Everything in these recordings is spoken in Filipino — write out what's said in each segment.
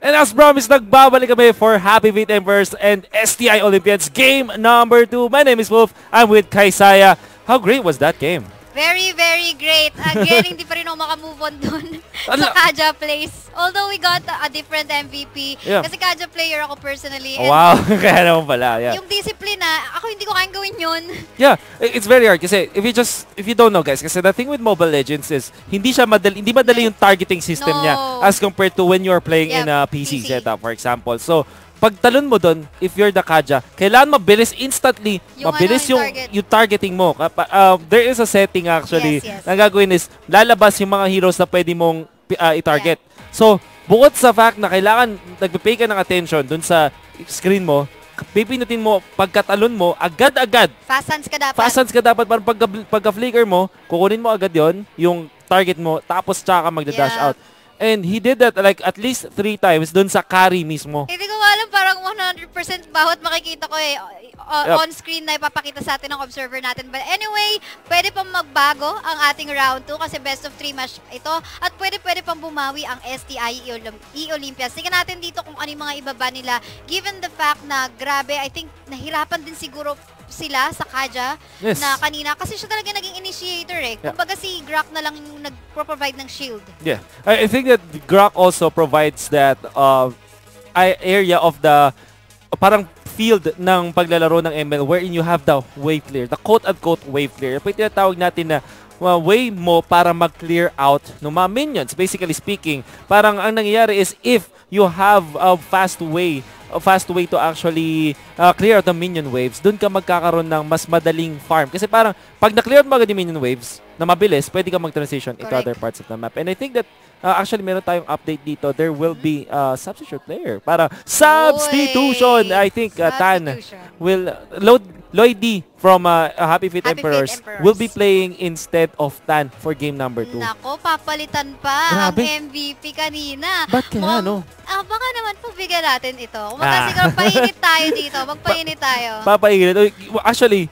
And as promised, nagbabalik kami for Happy Feet Emperors and STI Olympiads game number 2. My name is Wolf. I'm with Kaisaya. How great was that game? Very, very great. Again, hindi pa rin ako makamove on dun sa Kaja Place. Although we got a different MVP. Yeah. Kasi Kaja player ako personally. Oh, wow, kaya naman pala. Yeah. Yung discipline ako hindi ko kayang gawin yun. Yeah, it's very hard kasi if you don't know guys, kasi the thing with Mobile Legends is hindi madali yung targeting system niya as compared to when you're playing in a PC setup, for example. So, pag talon mo doon, if you're the Kaja, kailangan mabilis instantly, mabilis yung targeting mo. There is a setting actually na gagawin is lalabas yung mga heroes na pwede mong i-target. So, bukod sa fact na kailangan nagpe-pay ka ng attention doon sa screen mo, pipinutin mo, pagkatalon mo, agad-agad. Fast hands ka dapat. Fast hands ka dapat. Parang pagka-flicker mo, kukunin mo agad yon yung target mo, tapos tsaka magda-dash out. And he did that like at least 3 times doon sa carry mismo. Hindi ko alam, parang 100% bawat makikita ko on screen na ipapakita sa atin ng observer natin. But anyway, pwede pang magbago ang ating round 2 kasi best of 3 match ito. At pwede pang bumawi ang STI E-Olympiads. Tingnan natin dito kung ano yung mga ibaba nila. Given the fact na grabe, I think nahirapan din siguro sila sa Kaja na kanina kasi siya talaga naging initiator Kumbaga si Grak na lang yung nag-provide ng shield. Yeah. I think that Grak also provides that area of the parang field ng paglalaro ng ML wherein you have the wave clear, the quote-unquote wave clear. Ito yung tinatawag natin na way mo para mag-clear out ng mga minions. Basically speaking, parang ang nangyayari is if you have a fast way to actually clear out the minion waves, dun ka magkakaroon ng mas madaling farm. Kasi parang, pag na-clear out mo agad yung minion waves, na mabilis, pwede ka mag-transition into other parts of the map. And I think that, actually, meron tayong update dito. There will be a substitute player. Para substitution! I think Tan will, Lloyd from Happy Feet Emperors will be playing instead of Tan for game number 2. Nako, papalitan pa ang MVP kanina. Ba't kaya, no? Baka naman pabigyan natin ito. Kumbaga siguro painit tayo dito. Magpainit tayo. Papainit. Actually,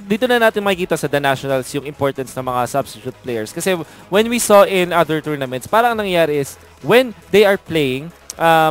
dito na natin makikita sa The Nationals yung importance ng mga substitute players. Kasi when we saw in other tournaments, parang ang nangyari is when they are playing,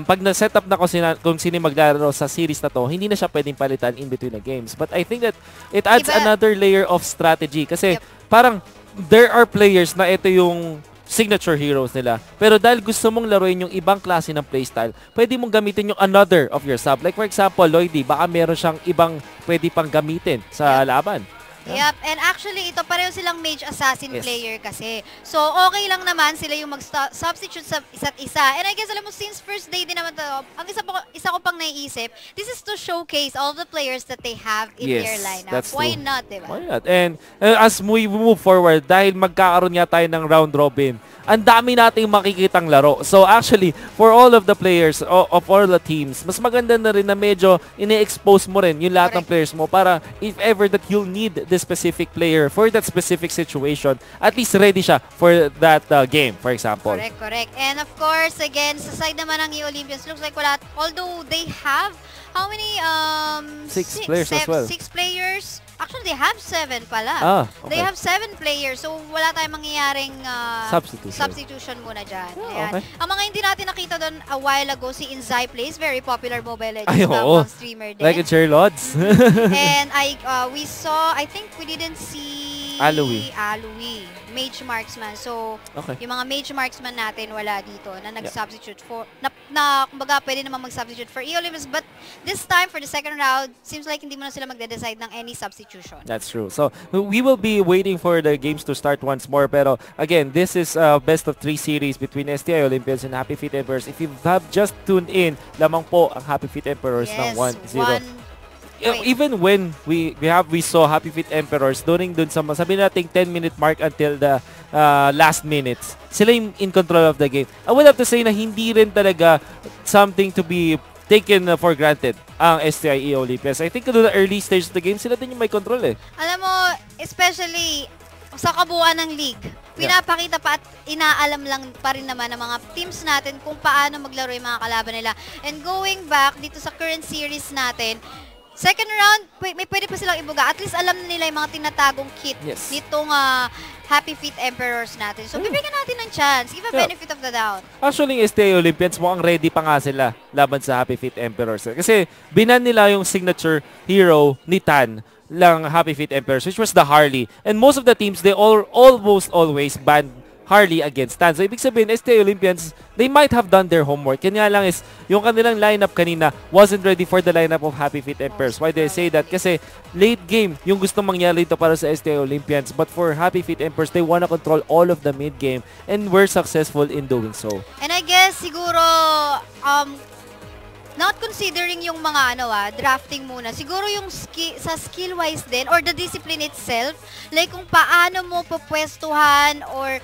pag na-set up na kung sino maglalaro sa series na to, hindi na siya pwedeng palitan in between the games. But I think that it adds another layer of strategy. Kasi parang there are players na ito yung signature heroes nila. Pero dahil gusto mong laruin yung ibang klase ng playstyle, pwede mong gamitin yung another of your sub. Like for example, Lloydie, baka meron siyang ibang pwede pang gamitin sa laban. Yep, and actually, ito pareho silang mage assassin player kasi. So, okay lang naman sila yung mag-substitute sa isa't isa. And I guess, alam mo, since first day din naman to, ang isa ko pang naiisip, this is to showcase all the players that they have in their lineup. Why not, diba? Why not? And as we move forward, dahil magkakaroon nga tayo ng round robin, ang dami nating makikitang laro. So actually, for all of the players, of all the teams, mas maganda na rin na medyo ini-expose mo rin yung lahat ng players mo para if ever that you'll need this specific player for that specific situation, at least ready siya for that game, for example. Correct. And of course, again, sa side naman ng E-Olympians, looks like wala, although they have, how many? 6 players as well. 6 players. Actually, they have 7 pala. They have 7 players. So, wala tayong mangyayaring substitution muna dyan. Ang mga hindi natin nakita doon a while ago, si Inzai Plays, very popular Mobile Legends streamer din. Like in Cherry Lods. And we saw, I think we didn't see Alui, Mage Marksman. So, yung mga Mage Marksman natin wala dito na nag-substitute for, na kumbaga pwede naman mag-substitute for E-Olympics. But this time, for the second round, seems like hindi mo na sila magde-decide ng any substitution. That's true. So, we will be waiting for the games to start once more. Pero, again, this is best of 3 series between STI Olympians and Happy Feet Emperors. If you have just tuned in, lamang po ang Happy Feet Emperors ng 1-0. Even when we saw Happy Feet Emperors dun sa sabi nating 10-minute mark until the last minutes, sila yung in control of the game. I would have to say na hindi rin talaga something to be taken for granted ang STI Olympians. I think doon the early stage of the game, sila din yung may control Alam mo, especially sa kabuuan ng league, pinapakita pa at inaalam lang pa rin naman ng mga teams natin kung paano maglaro yung mga kalaban nila. And going back dito sa current series natin, second round, may pwede pa silang ibuga. At least alam nila yung mga tinatagong kit nitong Happy Feet Emperors natin. So, bibigyan natin ng chance. Give a benefit of the doubt. Actually, yung STA Olympians, mukhang ready pa nga sila laban sa Happy Feet Emperors. Kasi binan nila yung signature hero ni Tan lang Happy Feet Emperors, which was the Harley. And most of the teams, they almost always ban Harley against Tan. So, ibig sabihin, STA Olympians, they might have done their homework. Kanya lang is, yung kanilang lineup kanina wasn't ready for the lineup of Happy Feet Emperors. Why do I say that? Kasi late game, yung gustong mangyari ito para sa STA Olympians. But for Happy Feet Emperors, they wanna control all of the mid game and were successful in doing so. And I guess, siguro, not considering yung mga drafting muna. Siguro yung sa skill-wise din or the discipline itself, like kung paano mo pupwestuhan or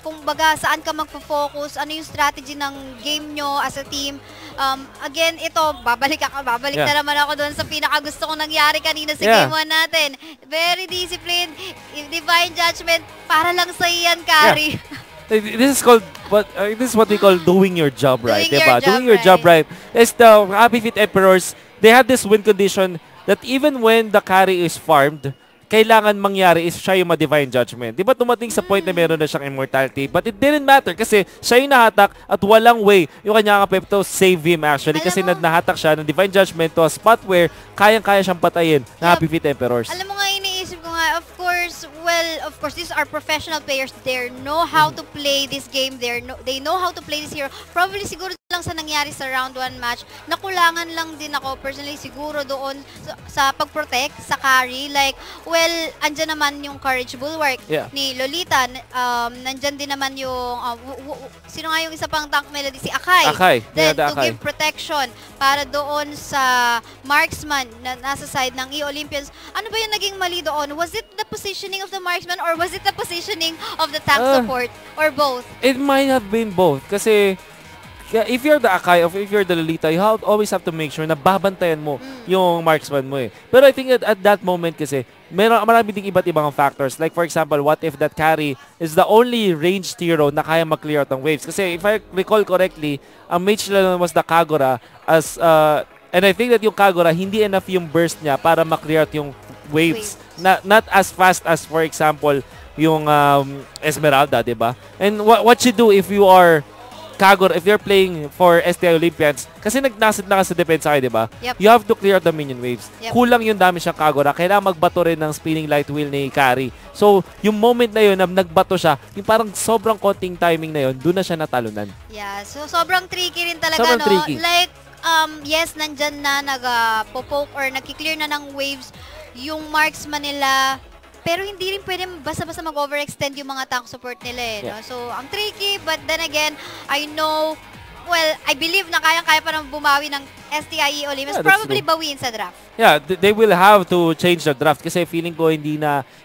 kung baga saan ka magpo-focus, ano yung strategy ng game nyo as a team. Again, ito, babalik na naman ako doon sa pinakagusto kong nangyari kanina sa game 1 natin. Very disciplined, divine judgment, para lang sa iyan, Kari. This is called this is what we call doing your job right, doing your job right. It's the Happy Feet Emperors. They have this win condition that even when the carry is farmed, kailangan mangyari is siya yung ma-divine judgment. Di ba tumating sa point na meron na siyang immortality? But it didn't matter kasi siya yung nahatak at walang way yung kanyang kapepto save him actually. Kasi nahatak siya ng divine judgment to a spot where kayang-kaya siyang patayin na Happy Feet Emperors. Alam mo nga, iniisip ko nga, of course, these are professional players. They know how to play this game. They know how to play this hero. Probably siguro lang sa nangyari sa round 1 match, nakulangan lang din ako personally siguro doon sa pag-protect sa carry. Like, well, andyan naman yung courage bulwark ni Lolita. Nandyan din naman yung, sino nga yung isa pang tank melody? Si Akai. Then, to give protection para doon sa marksman na nasa side ng E-Olympians. Ano ba yung naging mali doon? Was it the positioning of the marksman or was it the positioning of the tank support? Or both? It might have been both. Kasi if you're the Akai or if you're the Lolita, you always have to make sure na babantayan mo yung marksman mo eh. Pero I think at that moment kasi, marami ding iba't ibang factors. Like for example, what if that carry is the only ranged hero na kaya mag-clear out ng waves? Kasi if I recall correctly, ang mage nila was the Kagura and I think that yung Kagura, hindi enough yung burst niya para ma-clear out yung waves. Not as fast as for example, yung Esmeralda, diba? And what you do if you are Kagura, if you're playing for STI Olympians, kasi nagnasit na ka sa depensa kayo, diba? Yep. You have to clear out the minion waves. Yep. Kulang yung damage ng Kagura, kailangan magbato rin ng spinning light wheel ni Kari. So, yung moment na yun na nagbato siya, yung parang sobrang konting timing na yun, doon na siya natalunan. Yeah, so sobrang tricky rin talaga, sobrang tricky. Like, yes, nandyan na nag-poke or nag-clear na ng waves yung marksman nila. Pero hindi rin pwede basta-basta mag-overextend yung mga tank support nila eh. No? So, ang tricky, but then again, I believe na kayang-kaya pa nang bumawi ng STIE Olympians. Probably bawiin sa draft. Yeah, they will have to change the draft kasi feeling ko hindi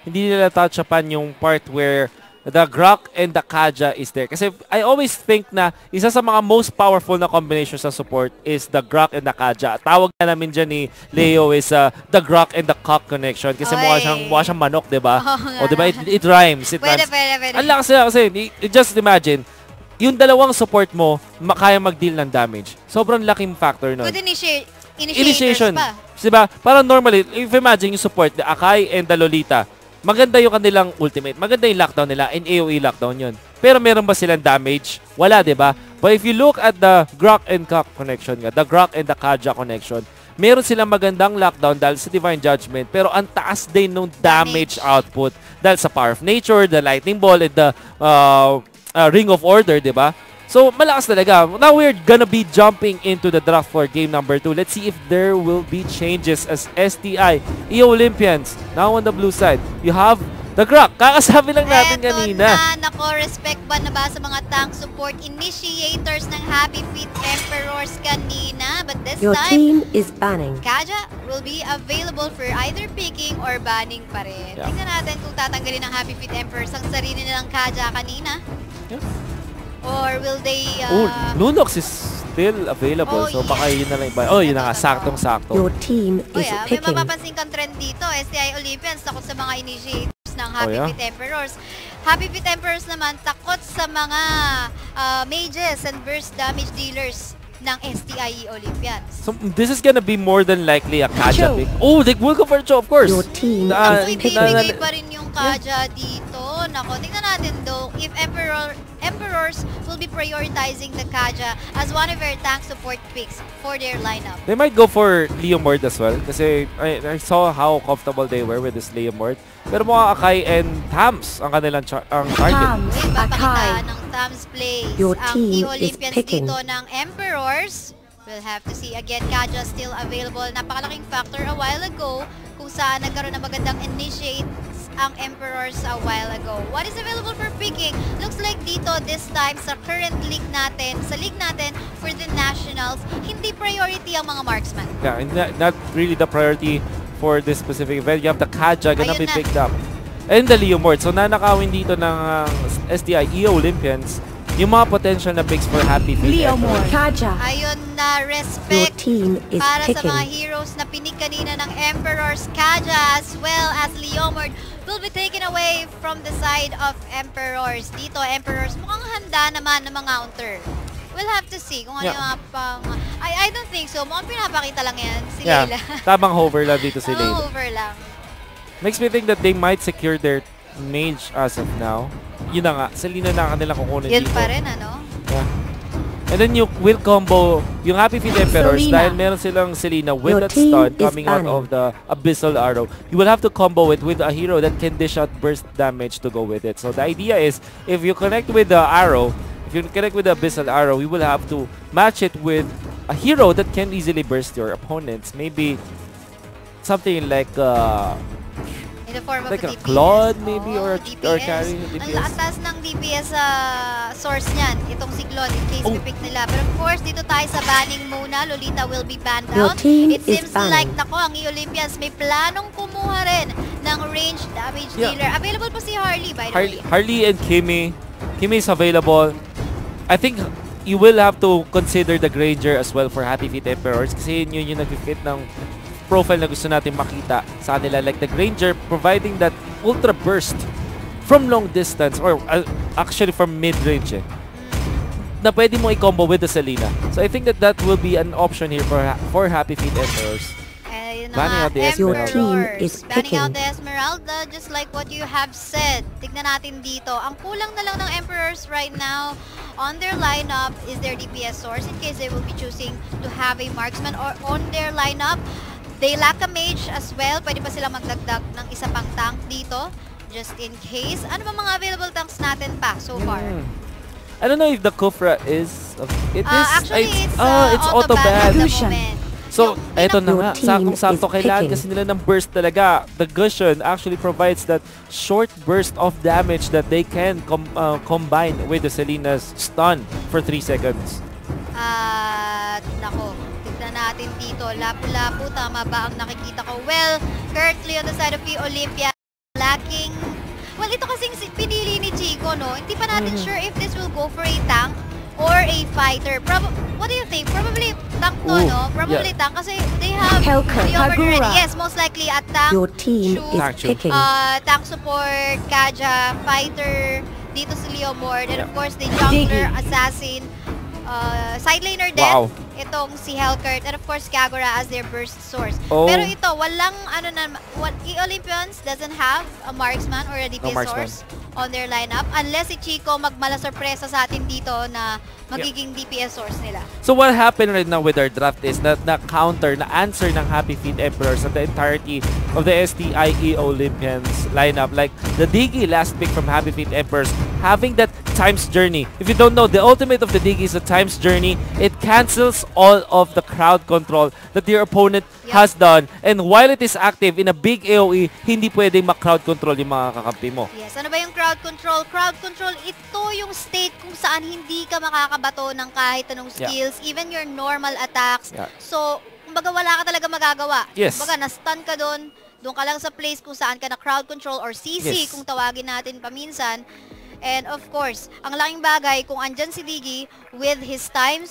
nila touch upon yung part where the Grok and the Kaja is there. Kasi I always think na isa sa mga most powerful na combinations sa support is the Grok and the Kaja. Tawag na namin dyan ni Leo is the Grok and the Cock connection. Kasi mukha siyang manok, diba? O diba? It rhymes. Pwede. Ang lakas na kasi, just imagine, yung dalawang support mo, kaya mag-deal ng damage. Sobrang laking factor nun. Good initiation pa. Diba? Parang normally, if imagine yung support, the Akai and the Lolita, maganda yung kanilang ultimate. Maganda yung lockdown nila. And AoE lockdown yun. Pero meron ba silang damage? Wala, diba? But if you look at the Grok and Cock connection, the Grok and the Kaja connection, meron silang magandang lockdown dahil sa Divine Judgment. Pero ang taas din ng damage output dahil sa Power of Nature, the Lightning Ball, and the Ring of Order, diba? So, malakas talaga. Now, we're gonna be jumping into the draft for game number 2. Let's see if there will be changes as STI E-Olympians. Now, on the blue side, you have the Grok. Kakasabi lang natin kanina. Nako, respect ba na ba sa mga tank support initiators ng Happy Feet Emperors kanina? But this Your time, team is banning. Kaja will be available for either picking or banning pa rin. Yeah. Tingnan natin kung tatanggalin ng Happy Feet Emperors ang sarili nilang Kaja kanina. Yeah. Or will they... Lunox is still available. So, baka yun na lang iba. Yun na nga. Saktong-sakto. Your team is picking. May mapapansin kang trend dito. STI Olympians, takot sa mga initiators ng Happy Feet Emperors. Happy Feet Emperors naman, takot sa mga mages and burst damage dealers ng STIE Olympians. So, this is gonna be more than likely a Kaja pick. Oh, they will go for Cho, of course. Your team Bibigay pa rin yung Kaja dito nako. Tingnan natin though if Emperors will be prioritizing the Kaja as one of their tank support picks for their lineup. They might go for Leomord as well kasi I saw how comfortable they were with this Leomord. Pero mga Akai and Tams ang kanilang ang target. Wait, papakita ng Tams plays. Your Ang team is E-Olympians picking. dito ng Emperors. We'll have to see. Again, Kaja still available. Napakalaking factor a while ago kung saan nagkaroon ng magandang initiates ang Emperors a while ago. What is available for picking? Looks like dito this time sa current league natin, sa league natin for the nationals, hindi priority ang mga marksman. Yeah, and not really the priority for this specific event. You have the Kaja gonna be picked up. And the Leomord. So nanakawin dito ng STI E-Olympians yung mga potential na picks for Happy Feet. Leomord. Kaja. Ayun na Your respect team is para sa picking. mga heroes na pinig kanina ng Emperors. Kaja as well as Leomord will be taken away from the side of Emperors. Dito, Emperors mukhang handa naman ng mga counter. We'll have to see kung ano yung mga pang... I don't think so. Mukhang pinapakita lang yan si Leila. Tamang hover lang dito si Tamang Leila. over lang. Makes me think that they might secure their mage as of now. Yun na nga, Selena na kanila kukunin Yun dito. pa rin, ano? Yeah. And then you will combo yung Happy Feet Emperors Selena. dahil meron silang Selena with Your that team stun is coming out banning. of the Abyssal Arrow. You will have to combo it with a hero that can dish out burst damage to go with it. So the idea is, if you connect with the arrow, if you connect with the Abyssal Arrow, you will have to match it with a hero that can easily burst your opponents. Maybe something like In the form of like a a DPS. Claude maybe or DPS. carry Ang DPS. taas ng DPS source niyan, itong si Claude, in case Oh. pick nila. But of course, dito tayo sa banning muna. Lolita will be banned Your out. team It is seems banning. like, nako, ang E-Olympians may planong kumuha rin ng range damage Yeah. dealer. Available pa si Harley, by the way. Harley and Kimi. Kimi is available. I think you will have to consider the Granger as well for Happy Feet Emperors kasi yun yung nag-fit ng profile na gusto natin makita sa kanila. Like the Granger providing that ultra burst from long distance or actually from mid-range na pwede mo i-combo with the Selena. So I think that will be an option here for Happy Feet Emperors. Ayun na Banning nga, out the Esmeralda. Your team is Banning out picking. the Esmeralda, just like what you have said. Tignan natin dito. Ang kulang na lang ng Emperors right now on their lineup is their DPS source in case they will be choosing to have a marksman, or on their lineup they lack a mage as well. Pwede pa sila magdagdag ng isa pang tank dito just in case. Ano ba mga available tanks natin pa so far? I don't know if the Kufra is... It is... Actually, it's auto ban. auto-ban at the Gusion. moment. So, eto na Your nga. team Sakong-sakto. is Kailangan picking. kasi nila ng burst talaga. The Gusion actually provides that short burst of damage that they can combine with the Selena's stun for 3 seconds. At nako, tignan natin dito. Lapu-lapu, tama ba ang nakikita ko? Well, currently on the side of the Olympia, lacking... Well, ito kasing pinili ni Chico, no? Hindi pa natin sure if this will go for a tank or a fighter. What do you think? Probably tank to, Ooh, no? Probably yeah. tank kasi they have Helker, Leomord already. Kagura. Yes, most likely a tank. Your team Shoot. is Tank shoot. picking. Tank support, Kaja, fighter, dito si Leomord, and of Yeah. course the jungler, Diggy. assassin, side laner din, Wow. itong si Hellcurt, and of course Kagura as their burst source. Oh. Pero ito, walang E-Olympians doesn't have a marksman or a DPS marksman. source on their lineup unless si Chico magmala sorpresa sa atin dito na magiging DPS source nila. So what happened right now with our draft is that na-counter, na-answer ng Happy Feet Emperors at the entirety of the STIE Olympians lineup. Like the Diggy last pick from Happy Feet Emperors, having that Time's Journey. If you don't know, the ultimate of the Diggy is the Time's Journey. It cancels all of the crowd control that your opponent has done. And while it is active in a big AoE, hindi pwedeng ma-crowd control yung mga kakampi mo. Yes, ano ba yung crowd control? Crowd control, ito yung state kung saan hindi ka makakabato ng kahit anong skills, even your normal attacks. Yeah. So, kumbaga wala ka talaga magagawa. Yes. Kumbaga, na-stun ka doon ka lang sa place kung saan ka na crowd control or CC Yes. kung tawagin natin paminsan. And of course, ang laking bagay kung andyan si Diggy with his time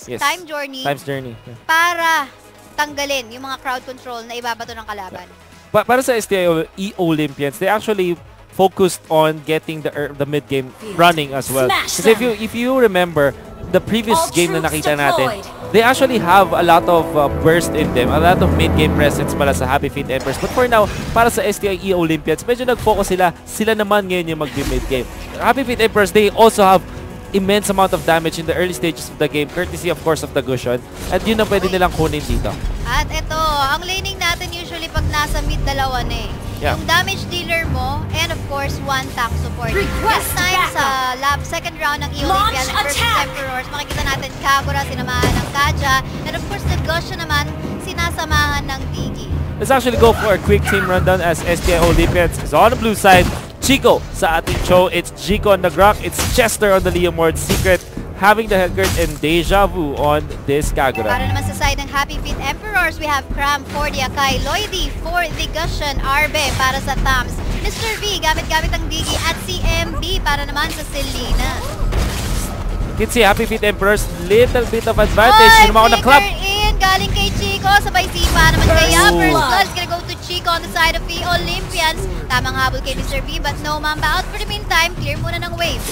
journey Time's Journey. Yeah. para tanggalin yung mga crowd control na ibabato ng kalaban. Para sa STI Olympians, they actually focused on getting the mid game running as well. Kasi if you remember the previous game na nakita natin, they actually have a lot of burst in them, a lot of mid-game presence pala sa Happy Feet Emperors. But for now, para sa STIE Olympians, medyo nag-focus sila naman ngayon yung mag-mid-game. Happy Feet Emperors, they also have immense amount of damage in the early stages of the game, courtesy of course of the Gusion. At yun ang pwede nilang kunin dito. At ito, ang laning natin usually pag nasa mid dalawa na eh. Yeah. Yung damage dealer mo, and of course, one tank support. This time sa second round ng E-Olympian versus Emperors, makikita natin Kagura, sinamahan ng Kaja, and of course, the Gusion naman, sinasamahan ng Digi. Let's actually go for a quick team rundown as STI Olympians is on the blue side. Chico sa ating show. It's Chico on the Grok. It's Chester on the Leomord. Secret having the Hellgurt and Deja Vu on this Kagura. Para naman sa side ng Happy Feet Emperors, we have Cram for the Akai, Lloydie for the Gusion, Arbe para sa Tams, Mr. V gamit-gamit ang Digi, at si MB para naman sa Selena. You can see Happy Feet Emperors, little bit of advantage. Sinama ko na club. In, galing kay Chico, sabay sipa naman kaya. First blood is gonna go to Chico on the side of the Olympians. Tamang habol kay Mr. V, but no mamba out. For the meantime, clear muna ng wave.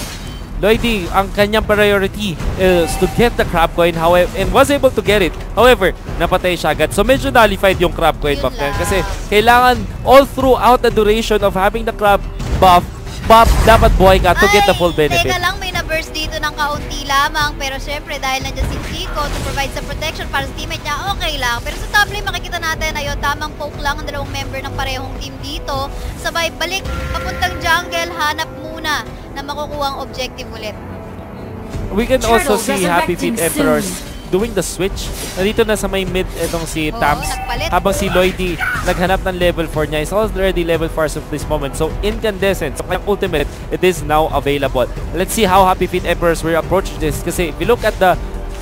Lloydie, ang kanyang priority is to get the crab coin, however, and was able to get it. However, napatay siya agad. So medyo nullified yung crab coin back then. Kasi kailangan all throughout the duration of having the crab buff, dapat buhay ka to get the full benefit. Teka lang, may na-burst dito ng kaunti lamang. Pero syempre, dahil nandiyan si Chico to provide some protection para sa teammate niya, okay lang. Pero sa top lane, makikita natin, ayun, tamang poke lang ang dalawang member ng parehong team dito. Sabay balik, papuntang jungle, hanap muna na makukuha ang objective ulit. We can also see Happy Feet Emperors doing the switch. Nandito na sa may mid itong si Tams. Habang si Lloydie naghanap ng level 4 niya. He's already level 4 of this moment. So incandescent. So kanyang ultimate, it is now available. Let's see how Happy Feet Emperors will approach this. Kasi if you look at the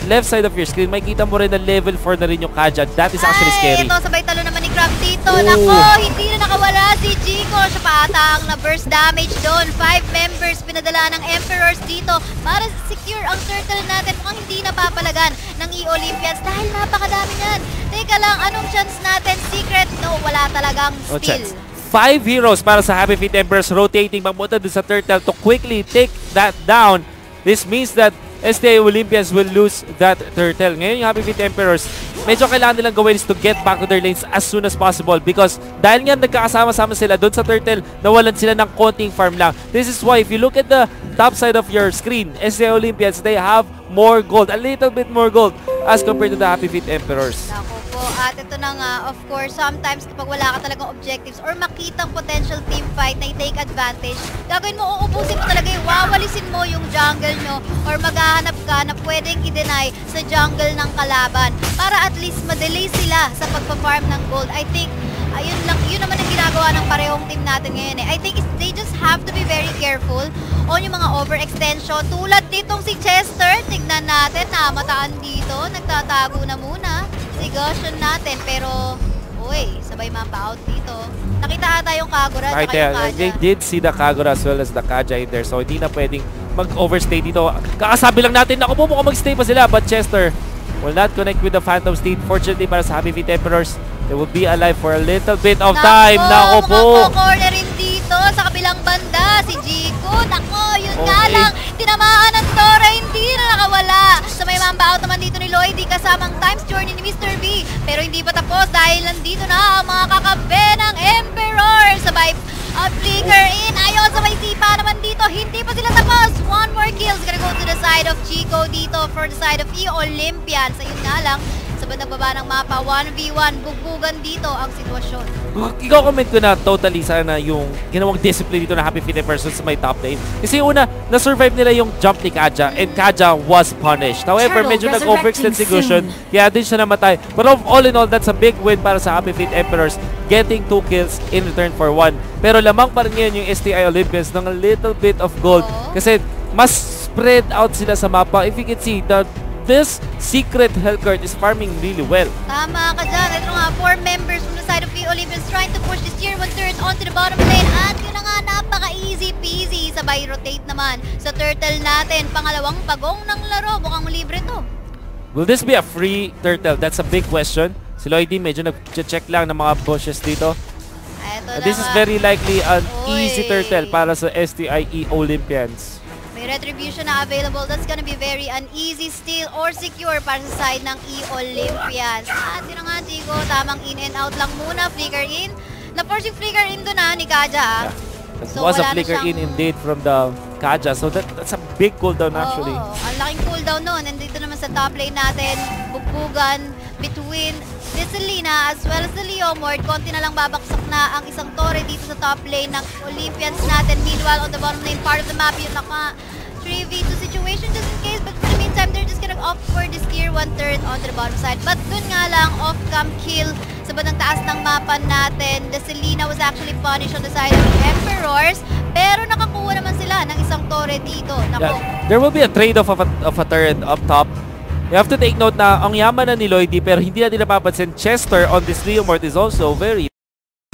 left side of your screen, makikita mo rin na level 4 na rin yung Kaja. That is actually scary. Ito, sabay talo naman ni Crab dito. Nako, hindi na nakawala si Chico. Siya pa ata ang na-burst damage doon. 5 members pinadala ng Emperors dito para secure ang turtle natin. Mukhang hindi napapalagan ng E-Olympians dahil napakadami yan. Teka lang, anong chance natin? Secret? No, wala talagang steal. 5 heroes para sa Happy Feet Emperors rotating pamunta dun sa turtle to quickly take that down. This means that STI Olympians will lose that turtle. Ngayon yung Happy Feet Emperors, medyo kailangan nilang gawin is to get back to their lanes as soon as possible because dahil nga nagkakasama-sama sila doon sa turtle, nawalan sila ng konting farm lang. This is why if you look at the top side of your screen, STI Olympians, they have more gold, a little bit more gold as compared to the Happy Feet Emperors. Nako po, at ito na nga, of course, sometimes kapag wala ka talagang objectives or makitang potential team fight na i-take advantage, gagawin mo, uubusin mo talaga yung wawalisin mo yung jungle nyo or maghahanap ka na pwedeng i-deny sa jungle ng kalaban para at least madelay sila sa pagpa-farm ng gold. I think, ayun lang, yun naman ang ginagawa ng parehong team natin ngayon eh. I think they just have to be very careful on yung mga overextension. Tulad ditong si Chester, tignan natin, namataan dito, nagtatago na muna. Gusion natin, pero uy, sabay mamba out dito. Nakita ata yung Kagura at yung Kaja. They did see the Kagura as well as the Kaja in there, so hindi na pwedeng mag-overstay dito. Kakasabi lang natin, naku po, mukhang mag-stay pa sila, but Chester will not connect with the Phantom Steed. Fortunately para sa Happy Feet Emperors, they will be alive for a little bit of time. Naku po! Corner rin dito sa kabilang banda, si Jico. Nako, yun nga lang, tinamaan ng Tora, hindi na nakawala. So may mamba out naman dito ni Lloydie kasamang Times Journey ni Mr. B. Pero hindi pa tapos dahil nandito na ang mga kakabe ng Emperor. Sabay flicker in. Ayun, sabay sipa naman dito. Hindi pa sila tapos. One more kills. Gonna go to the side of Chico dito for the side of E-Olympians. Ayun nga lang, sa bandang baba ng mapa, 1v1, bugbugan dito ang sitwasyon. Ikaw comment ko na totally sana yung ginawang discipline dito na Happy Feet Emperors sa may top lane. Kasi una, na-survive nila yung jump ni Kaja and Kaja was punished. However, medyo nag-overextend si Gusion, kaya din siya namatay. But all in all, that's a big win para sa Happy Feet Emperors, getting 2 kills in return for 1. Pero lamang pa rin ngayon yung STI Olympians ng a little bit of gold. Kasi mas spread out sila sa mapa. If you can see, this secret Hellgurt is farming really well. Tama ka dyan. Ito nga, 4 members from the side of the Olympians trying to push this tier 1 turret onto the bottom lane. At yun na nga, napaka-easy peasy. Sabay rotate naman sa turtle natin. Pangalawang pagong ng laro. Mukhang libre to. Will this be a free turtle? That's a big question. Si Lloydie medyo nag-check lang ng mga bushes dito. This is very likely an easy turtle para sa STIE Olympians. May May retribution na available. That's gonna be very uneasy steal or secure para sa side ng E-Olympians. At yun na nga, Chico, tamang in and out lang muna. Flicker in. Na-force yung flicker in doon na ni Kaja. It So, was a wala na flicker in siyang- indeed from the Kaja. So that's a big cooldown actually. Oo, ang laking cooldown nun. And dito naman sa top lane natin, bugbugan between Selena as well as the Leomord. Konti na lang babaksak na ang isang torre dito sa top lane ng Olympians natin. Meanwhile, on the bottom lane part of the map, yung naka 3v2 situation just in case. But for the meantime, they're just gonna opt for this tier 1 turret onto the bottom side. But dun nga lang, off-cam kill sa bandang taas ng mapa natin. The Selena was actually punished on the side of the Emperors. Pero nakakuha naman sila ng isang torre dito. Nako. Yeah. There will be a trade-off of a turret up top. You have to take note na ang yaman na ni Lloydie pero hindi natin napapansin. Chester on this Leomord is also very...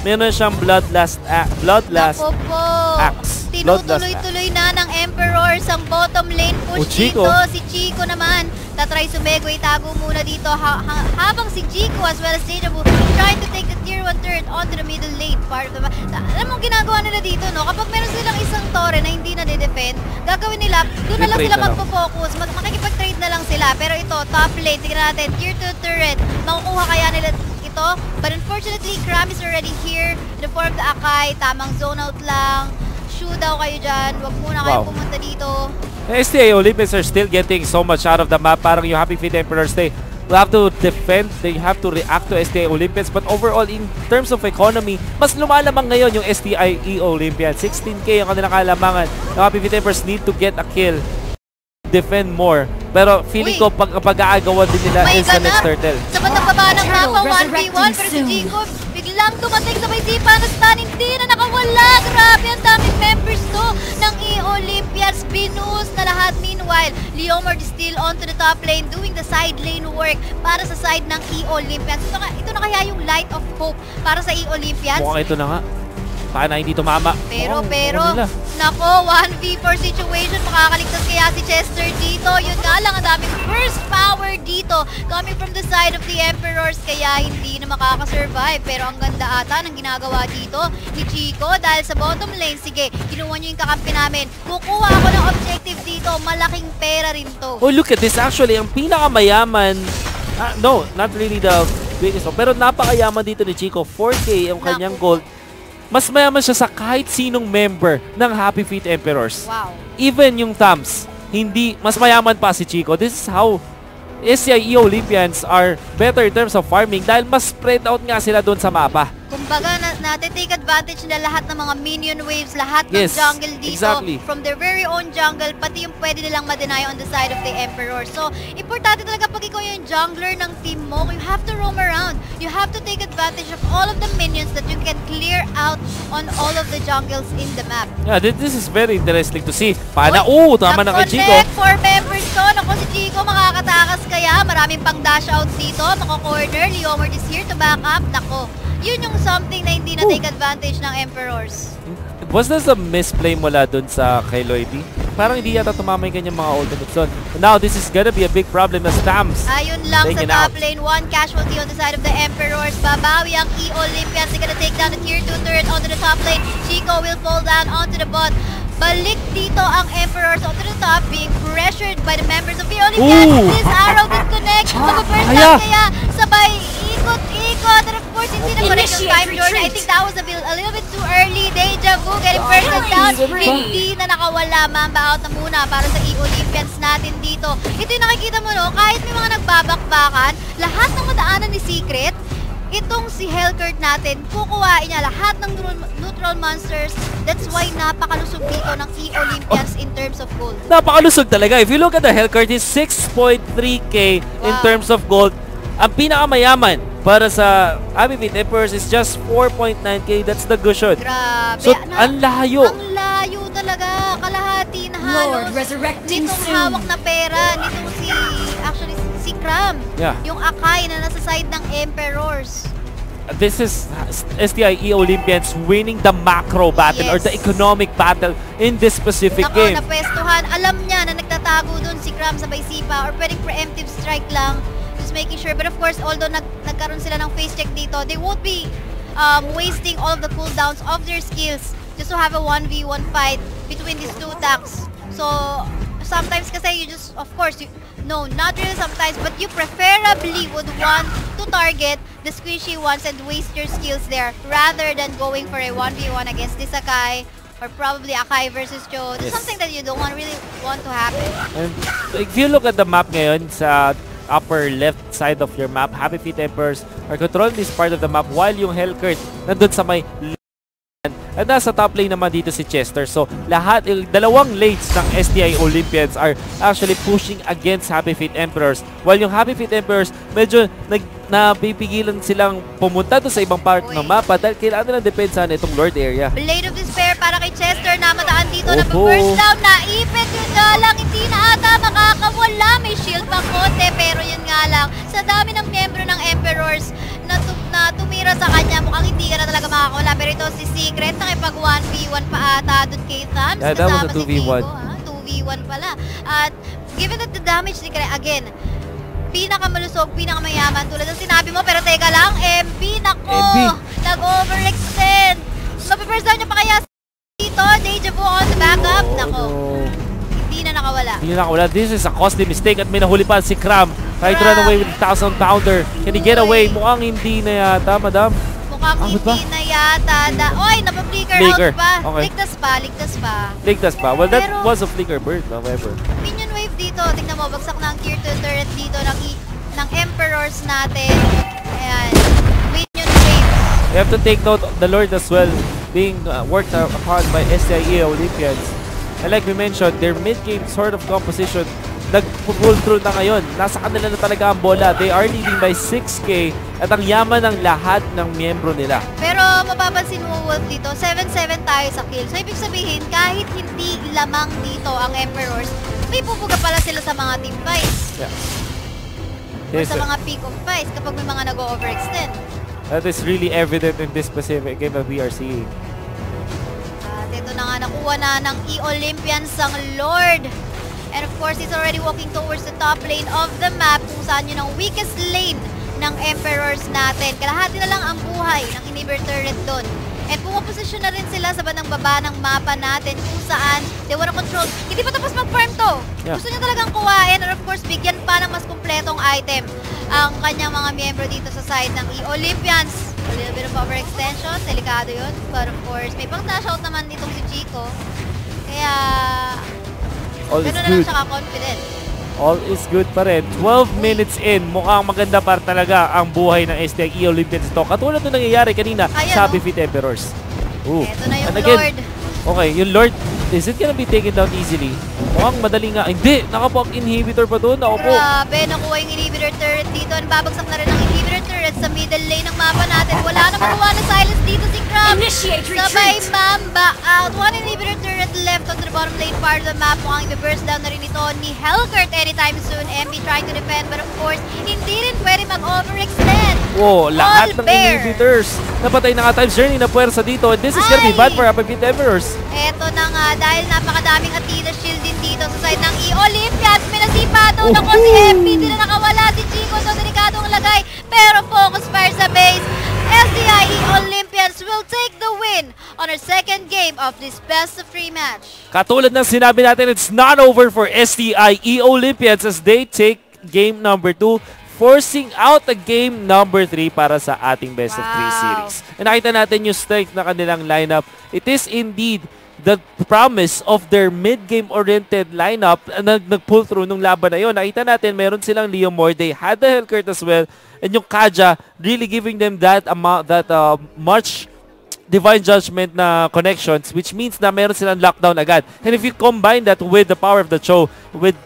Meron siyang Bloodlust Nako po. Axe. Tinutuloy-tuloy na ng Emperors ang bottom lane push Chico. dito. Si Chico naman, tatry sumego, itago muna dito habang si Chico as well as Dejavu trying to take the tier 1 turret onto the middle lane part of the map. Alam mo ginagawa nila dito, no? Kapag meron silang isang torre na hindi na de-defend, gagawin nila, doon na lang Trade sila na lang. magpo-focus. Makikipag-trade na lang sila. Pero ito, top lane, tignan natin, tier 2 turret, makukuha kaya nila ito? But unfortunately, Kram is already here in the form of the Akai. Tamang zone out lang. Shoot daw kayo dyan. Huwag muna kayo pumunta dito. STA Olympians are still getting so much out of the map. Parang yung Happy Feet Emperors, they will have to defend, they have to react to STA Olympians. But overall, in terms of economy, mas lumalamang ngayon yung STIE Olympians. 16k yung kanilang kalamangan. Yung Happy Feet Emperors need to get a kill, defend more. Pero feeling ko pag-aagawan din nila is the next turtle. Sa bandang baba ng mapa, 1v1 pero si Chico biglang dumating sabay sipa na stun, hindi na nakawala. Grabe, ang daming members to ng E-Olympians. Binus na lahat. Meanwhile, Leomord is still onto the top lane doing the side lane work para sa side ng E-Olympians. Ito na kaya yung light of hope para sa E-Olympians. Mukhang ito na nga. Sana hindi tumama. Pero, nako, 1v4 situation. Makakaligtas kaya si Chester dito. Yun nga lang, ang daming burst power dito coming from the side of the Emperors. Kaya hindi na makakasurvive. Pero ang ganda ata ng ginagawa dito ni Chico. Dahil sa bottom lane, sige, kinuha nyo yung kakampi namin. Kukuha ako ng objective dito. Malaking pera rin to. Oh, look at this. Actually, ang pinakamayaman... no, not really the biggest. Pero napakayaman dito ni Chico. 4K ang kanyang gold. Mas mayaman siya sa kahit sinong member ng Happy Feet Emperors. Wow. Even yung Tams, hindi, mas mayaman pa si Chico. This is how SCIE Olympians are better in terms of farming dahil mas spread out nga sila doon sa mapa. Kumbaga, take advantage na lahat ng mga minion waves, lahat ng jungle dito. Exactly. From their very own jungle, pati yung pwede nilang ma-deny on the side of the Emperor. So, importante talaga pag ikaw yung jungler ng team mo, you have to roam around. You have to take advantage of all of the minions that you can clear out on all of the jungles in the map. Yeah, this is very interesting to see. Tama na kay Chico. Na-connect 4 members to. Naku, si Chico makakatakas kaya. Maraming pang dash out dito. Maka-corner. Leomord is here to back up. Naku. Yun yung something na hindi na take advantage ng Emperors. Was this a misplay mula dun sa kay Lloydie? Parang hindi yata tumama yung kanyang mga ultimates dun. Now, this is gonna be a big problem na Stams. Ayun lang sa top lane. 1 casualty on the side of the Emperors. Babawi ang E-Olympians. They're gonna take down the tier 2 turret onto the top lane. Chico will fall down onto the bot. Balik dito ang Emperors onto the top, being pressured by the members of the Olympians. This arrow did connect. Mag-burst down kaya sabay ikot-ikot. And of course, hindi na connect yung time Jordan. I think that was a little bit too early. Dejavu getting bursted down. Hindi na nakawala. Mamba out na muna para sa E-Olympians natin dito. Ito yung nakikita mo, no? Kahit may mga nagbabakbakan, lahat ng madaanan ni Secret, itong si Hellcurt natin, kukuhain niya lahat ng neutral monsters. That's why napakalusog dito ng E-Olympians in terms of gold. Napakalusog talaga. If you look at the Hellcurt, is 6.3k in terms of gold. Ang pinakamayaman para sa Happy Feet Emperors is just 4.9k. That's the Gushon. Grabe. So, ang layo. Ang layo talaga. Kalahati na halos. Nitong hawak na pera. Nitong si Kram. Yeah. Yung Akai na nasa side ng Emperors. This is STIE Olympians winning the macro battle or the economic battle in this specific game. Napwestuhan. Alam niya na nagtatago dun si Kram sa Baysipa or pwedeng preemptive strike lang. Just making sure. But of course, although nagkaroon sila ng face check dito, they won't be wasting all of the cooldowns of their skills just to have a 1v1 fight between these two tanks. So, sometimes kasi you just, of course, no, not really sometimes, but you preferably would want to target the squishy ones and waste your skills there rather than going for a 1v1 against this Akai or probably Akai versus Joe. That's something that you don't really want to happen. And if you look at the map ngayon sa upper left side of your map, Happy Feet Emperors are controlling this part of the map while yung Hellcurt nandun sa may at nasa top lane naman dito si Chester. So, lahat, dalawang lanes ng STI Olympians are actually pushing against Happy Feet Emperors. While yung Happy Feet Emperors, medyo napipigilan silang pumunta doon sa ibang part ng mapa dahil kailangan nilang depensahan itong Lord area. Blade of Despair para kay Chester na mataan dito na first down, naipit yun nga lang, hindi na ata makakawala. May shield pang konti, pero yun nga lang, sa dami ng miyembro ng Emperors na tumira sa kanya, mukhang hindi ka na talaga makakawala. Pero ito si Secret, nakipag 1v1 pa ata doon kay Thams. Yeah, that was a 2v1. 2v1 pala. At given that the damage ni Kare, again, pinakamalusog, pinakamayaman tulad ng sinabi mo, pero teka lang, MB, nako, nag-overextend. Mapipirst down niya pa kaya dito, Deja Vu on the backup, nako. Hindi na nakawala. Hindi na nakawala. This is a costly mistake at may nahuli pa si Cram. Try to run away with 1,000 pounder. Can he get away? Mukhang hindi na yata, madam. Mukhang hindi na yata. Oy, napapflicker out pa. Okay. Ligtas pa. Well, that was a flicker bird, however. Minion wave dito. Tingnan mo, bagsak na ang tier 2 turret dito ng Emperors natin. Ayan. Minion wave. You have to take note of the Lord as well being worked upon by SEO Olympians. And like we mentioned, their mid-game sort of composition nag-pull through na ngayon. Nasa kanila na talaga ang bola. They are leading by 6K at ang yaman ng lahat ng miyembro nila. Pero mapapansin mo, Wolf, dito, 7-7 tayo sa kills. So, ibig sabihin, kahit hindi lamang dito ang Emperors, may pupuga pala sila sa mga team fights. Yeah. Or sa mga peak of fights kapag may mga nag-overextend. That is really evident in this specific game that we are seeing. At ito na nga, nakuha na ng E-Olympians ang Lord. And of course, he's already walking towards the top lane of the map kung saan yun ang weakest lane ng Emperors natin. Kalahati na lang ang buhay ng inhibitor turret doon. And pumaposisyon na rin sila sa bandang baba ng mapa natin kung saan they wanna control. Hindi pa tapos mag-farm to. Yeah. Gusto niya talagang kuhain and of course, bigyan pa ng mas kumpletong item ang kanyang mga miyembro dito sa side ng E-Olympians. A little bit of overextension, delikado yun. But of course, may pang dash out naman itong si Chico. Kaya all is gano'n na good. lang siya ka-confident. All is good pa rin. 12 minutes in, mukhang maganda pa talaga ang buhay ng STI Olympians ito. Katulad nung nangyayari kanina sa Happy Feet Emperors. Ito na yung again, Lord. Okay, yung Lord, is it gonna be taken down easily? Mukhang madali nga. Hindi, nakapag-inhibitor pa doon. Ako po. Grabe, nakuha yung inhibitor turret dito. Babagsak na rin ang inhibitor turret sa middle lane ng mapa natin. Wala na magawa na silence dito si Crab. Sabay Mamba out. One inhibitor turret left on the bottom lane part of the map. Mukhang i-burst down na rin ito ni Hellcurt anytime soon. MB trying to defend, but of course, hindi rin pwede mag-overextend. Oh, lahat ng inhibitors. Napatay na nga Times Journey na puwersa dito. And this is gonna be bad for Happy Feet Emperors. Eto na nga, dahil napakadaming Attila shield din dito sa side ng E-Olympians. May nasipa doon ako si MB. Di na nakawala si Chico. So, delikadong lagay. Pero focus fire sa base. SDI E-Olympians will take the win on our second game of this best-of-3 match. Katulad ng sinabi natin, it's not over for SDI E-Olympians as they take game number 2. Forcing out the game number 3 para sa ating best of 3 series. And nakita natin yung strength na kanilang lineup. It is indeed the promise of their mid-game oriented lineup na nag-pull through nung laban na yun. Nakita natin meron silang Leo Moore, they had the Hellcurt as well, and yung Kaja really giving them that much divine judgment na connections, which means na meron silang lockdown agad. And if you combine that with the power of the Cho,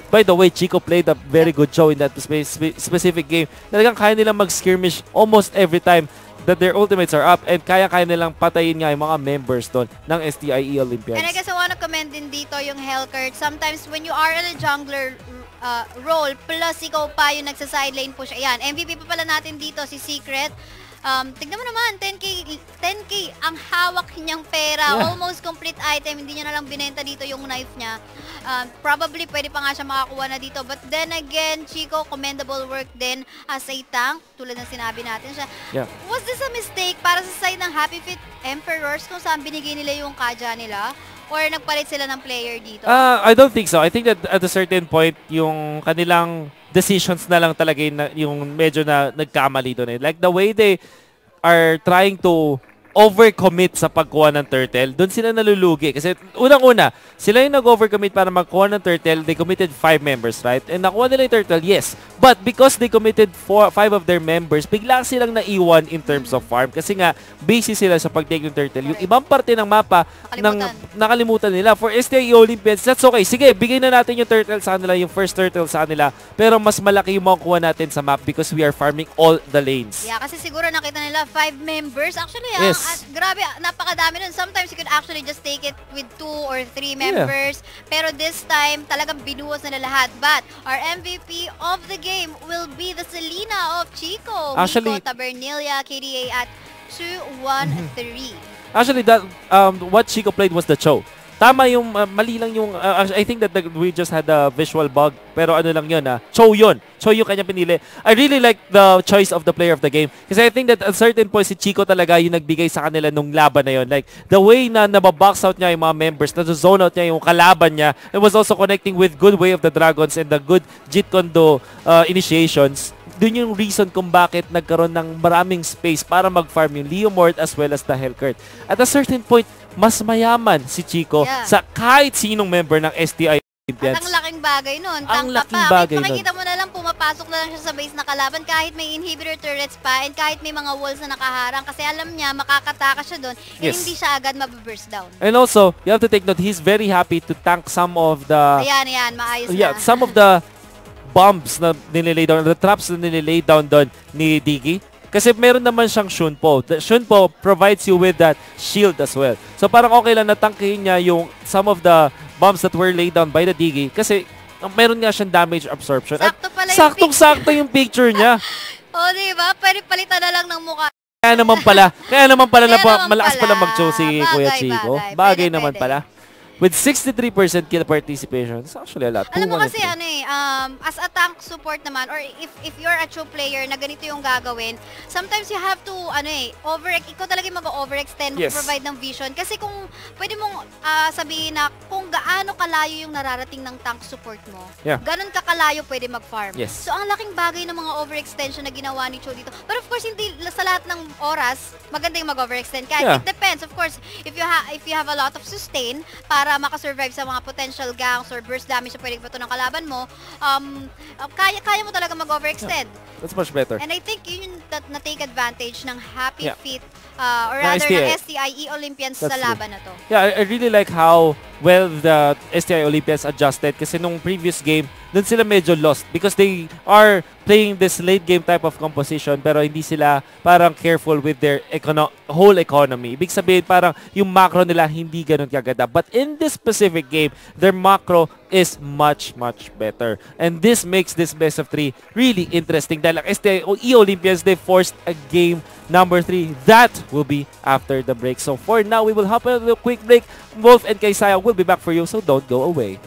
by the way, Chico played a very good Cho in that specific game. Talagang kaya nilang mag-skirmish almost every time that their ultimates are up, and kaya nilang patayin nga yung mga members doon ng STI Olympians. And I guess I wanna commend din dito yung Hellcurt. Sometimes when you are in a jungler role, plus ikaw pa yung nagsa-side lane push. Ayan, MVP pa pala natin dito si Secret. Tignan mo naman, 10K ang hawak niyang pera. Yeah. Almost complete item. Hindi niya na lang binenta dito yung knife niya. Probably pwede pa nga siya makakuha na dito. But then again, Chico, commendable work din as a tank. Tulad ng sinabi natin siya. Yeah. Was this a mistake para sa side ng Happy Feet Emperors kung saan binigay nila yung Kaja nila? Or nagpalit sila ng player dito? I don't think so. I think that at a certain point, yung kanilang decisions na lang talaga yung medyo na nagkamali doon. Like the way they are trying to overcommit sa pagkuha ng turtle, doon sila nalulugi. Kasi unang-una, sila yung nag-overcommit para magkuha ng turtle, they committed 5 members, right? And nakuha nila yung turtle, yes. But because they committed 5 of their members, bigla silang naiwan in terms of farm. Kasi nga, busy sila sa pag-take ng turtle. Yung ibang parte ng mapa, nakalimutan nila. For STI Olympians, that's okay. Sige, bigay na natin yung turtle sa kanila, yung first turtle sa kanila. Pero mas malaki yung makukuha natin sa map because we are farming all the lanes. Yeah, kasi siguro nakita nila 5 members. Actually, yes. Grabe, napakadami nun. Sometimes you could actually just take it with 2 or 3 members. Yeah. Pero this time, talagang binuwas na lahat. But our MVP of the game will be the Selena of Chico. Actually, Miko Tabernilia, KDA at 2-1-3. Actually, that what Chico played was the Cho. Tama yung, mali lang yung, I think that we just had a visual bug, pero ano lang yun, Cho yun. Cho yung kanya pinili. I really like the choice of the player of the game. Kasi I think that at a certain point, si Chico talaga yung nagbigay sa kanila nung laban na yun. Like, the way na nababox out niya yung mga members, na-zone out niya yung kalaban niya, it was also connecting with good Way of the Dragons and the good Jeet Kondo initiations. Doon yung reason kung bakit nagkaroon ng maraming space para mag-farm yung Leomord as well as the Hellcurt. At a certain point, mas mayaman si Chico sa kahit sinong member ng STI Olympians. At ang laking bagay nun. Ang laking bagay nun. Makikita mo na lang, pumapasok na lang siya sa base na kalaban kahit may inhibitor turrets pa and kahit may mga walls na nakaharang kasi alam niya makakataka siya doon and hindi siya agad mababurst down. And also, you have to take note, he's very happy to tank some of the... Ayan, maayos na. Some of the bombs na nililay down, the traps na nililay down doon ni Diggy. Kasi meron naman siyang Shunpo. The Shunpo provides you with that shield as well. So parang okay lang natangkihin niya yung some of the bombs that were laid down by the Diggy. Kasi meron nga siyang damage absorption. Saktong-sakto yung picture niya. Diba? Pwede palitan na lang ng mukha. Kaya naman pala malakas pala mag-show si Kuya Chico. Bagay naman pala. With 63% kill participation, it's actually a lot. Alam mo kasi as a tank support naman, or if you're a true player na ganito yung gagawin, sometimes you have to, ikaw talaga mag-overextend, provide ng vision. Kasi kung pwede mong sabihin na kung gaano kalayo yung nararating ng tank support mo, ganun kakalayo pwede mag-farm. So ang laking bagay ng mga overextension na ginawa ni Cho dito. But of course, hindi sa lahat ng oras, maganda yung mag-overextend. Kaya it depends. Of course, if you have a lot of sustain, para makasurvive sa mga potential ganks or burst damage na pwedeng bato ng kalaban mo, kaya mo talaga mag-overextend. That's much better. And I think yun yung na-take advantage ng Happy Feet, or rather ng STI Olympians sa laban na to. Yeah, I really like how well the STI Olympians adjusted kasi nung previous game, dun sila medyo lost because they are playing this late game type of composition pero hindi sila parang careful with their whole economy. Ibig sabihin parang yung macro nila hindi ganun kaganda. But in this specific game, their macro is much better. And this makes this best of 3 really interesting dahil ang STI Olympians, they forced a game number 3. That will be after the break. So for now, we will hop on a quick break. Wolf and Kaisaya will be back for you, so don't go away.